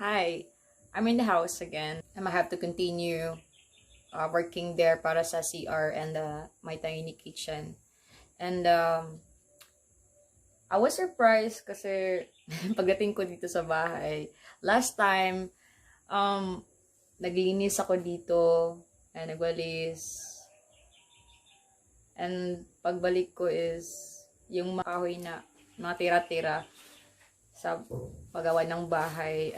Hi, I'm in the house again. I might have to continue working there para sa CR and my tiny kitchen. And I was surprised kasi pagdating ko dito sa bahay, last time, naglinis ako dito, and nagwalis. And pagbalik ko is, yung makahoy na mga tira-tira sa paggawa ng bahay,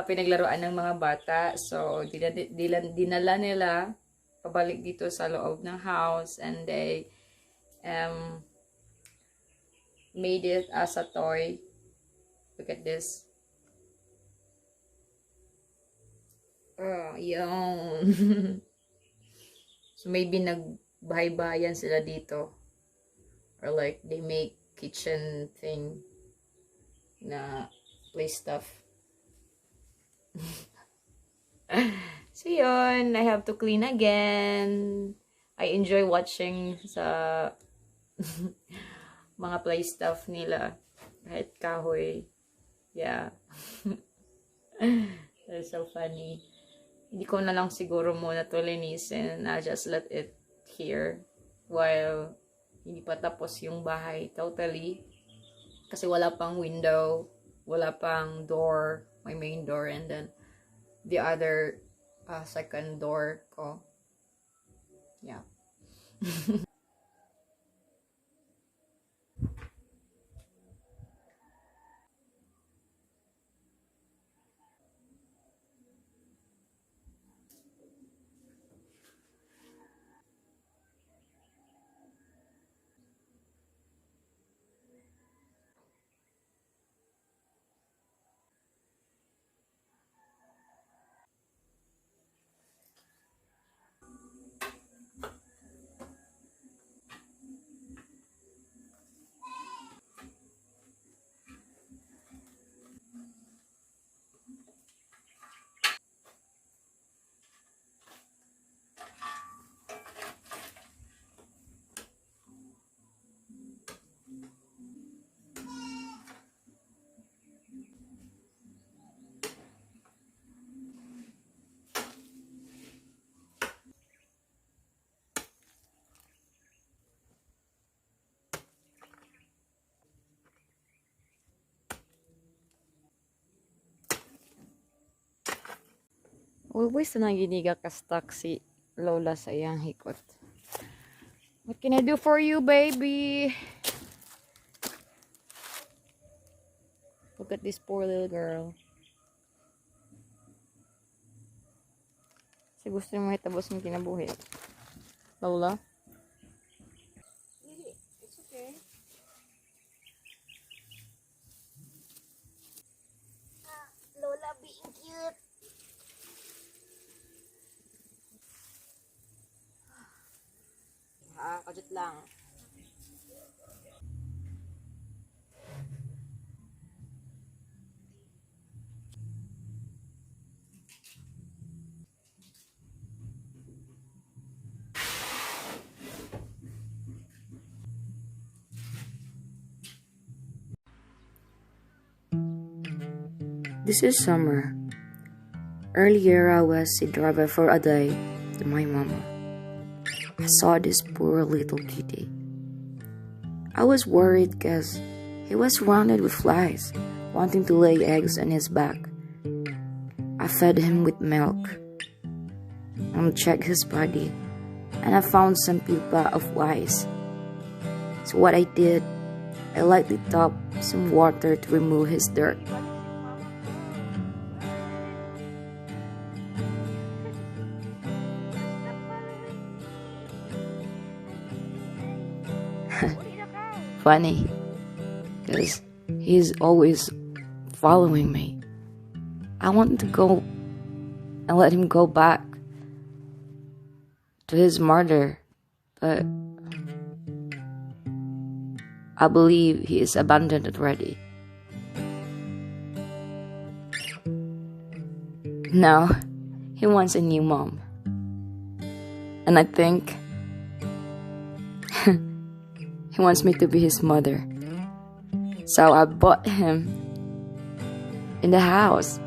pinaglaruan ng mga bata. So, dinala nila pabalik dito sa loob ng house, and they made it as a toy. Look at this. Oh, yun. So, maybe nagbahay-bahayan sila dito. Or like, they make kitchen thing na play stuff. So yun, I have to clean again. I enjoy watching sa mga play stuff nila. Kahit kahoy. Yeah. That's so funny. Hindi ko na lang siguro muna to linisin. I'll just let it here while hindi pa tapos yung bahay totally. Kasi wala pang window, wala pang door, my main door, and then the other second door ko. Yeah. Always na giniga ka-stuck si Lola sa iyang hikot. What can I do for you, baby? Look at this poor little girl. Kasi gusto mo itabos ng kinabuhi. Lola? It's okay. Lola being cute. Kajut lang. This is summer. Earlier, I was a driver for a day to my mama. I saw this poor little kitty. I was worried because he was surrounded with flies, wanting to lay eggs on his back. I fed him with milk and checked his body, and I found some pupa of flies. So what I did, I lightly topped some water to remove his dirt. Funny, because he's always following me. I want to go and let him go back to his mother, but I believe he is abandoned already. Now, he wants a new mom. And I think he wants me to be his mother. So I bought him in the house.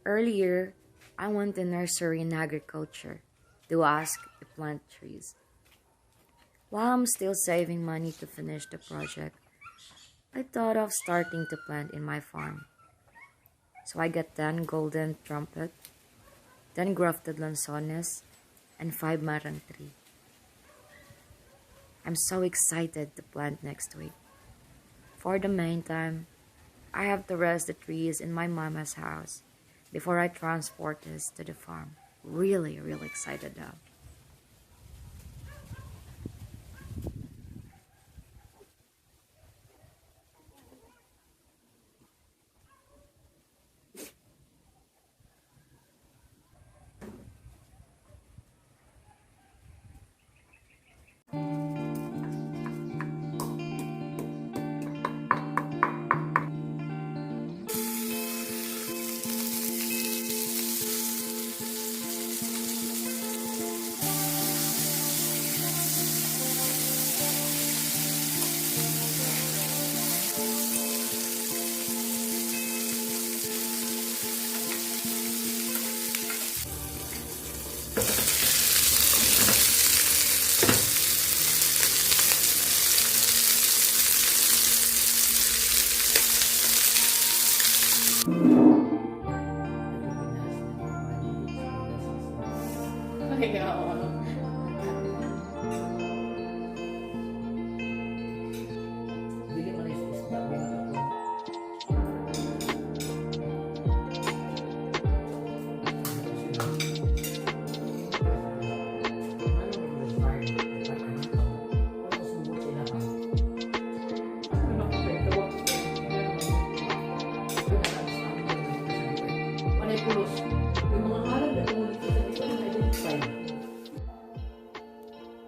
Earlier, I went to nursery in agriculture to ask to plant trees. While I'm still saving money to finish the project, I thought of starting to plant in my farm. So I got 10 golden trumpet, 10 grafted lanzones, and 5 marang tree. I'm so excited to plant next week. For the meantime, I have to rest the trees in my mama's house before I transport this to the farm. Really, really excited though.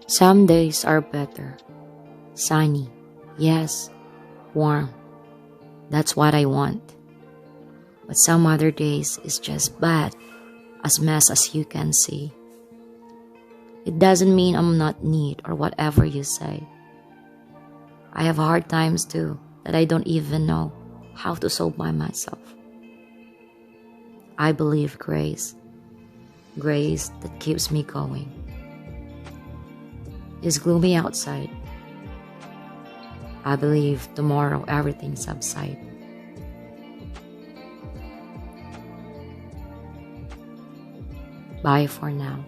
Some days are better. Sunny, yes, warm. That's what I want. But some other days is just bad, as mess as you can see. It doesn't mean I'm not neat or whatever you say. I have hard times too that I don't even know how to solve by myself. I believe grace that keeps me going. It's gloomy outside. I believe tomorrow everything subsides. Bye for now.